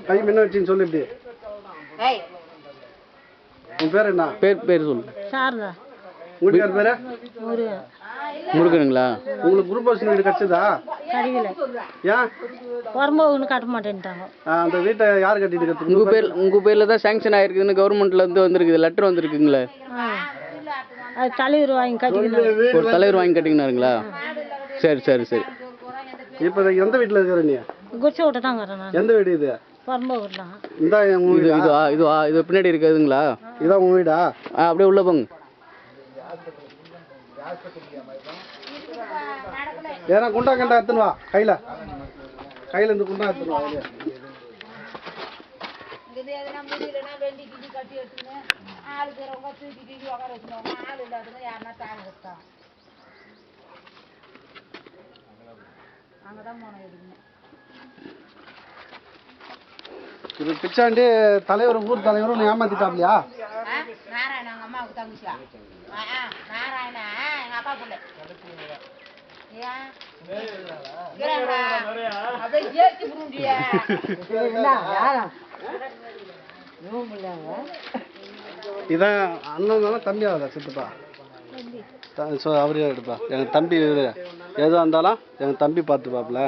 கை முன்ன வச்சுன்னு சொல்லு இப்படி. உன் பேர் என்ன? பேர் சொல்லு. சாரதா. உங்களுக்கு யார் பேரு? முருகனுங்களா? உங்களுக்கு குரூப் ஹவுஸ் வீடு கிடைச்சதா? கிடைக்கல. ஏன்? வரும்போது கட்ட மாட்டேன்ட்டாங்க. அந்த வீட்டை யார் கட்டிட்டு இருக்கிறது? உங்க பேர்ல தான் சாங்ஷன் ஆயிருக்குன்னு கவர்மெண்ட்ல இருந்து வந்திருக்குது, லெட்டர் வந்திருக்குங்களே. அது தலைவர் வாங்கி கட்டிக்கணும். ஒரு தலைவர் வாங்கி கட்டிக்கினாருங்களா? சரி சரி சரி. இப்போ எந்த வீட்டில் இருக்கிற நீ? குடிச்ச விட்டு தான் இருக்கிறேன். எந்த வீடு இது? வரும்போது தான். இது பின்னாடி இருக்குதுங்களா? இதான் உங்க வீடா? அப்படியே உள்ள போங்க. ஏன்னா குண்டா கண்டா எடுத்துன்னு வா. கையில இருந்து குண்டா எடுத்துன்னு வா. இது பிச்சாண்டி தலைவர், ஊர் தலைவரும் ஏமாத்திட்டாப்லையா? இதான் அண்ணன் தம்பி ஆகுதா? சித்துப்பா அவரே எடுப்பா. எங்கள் தம்பி எதுவாக இருந்தாலும் எங்கள் தம்பி பார்த்துப்பாப்புல.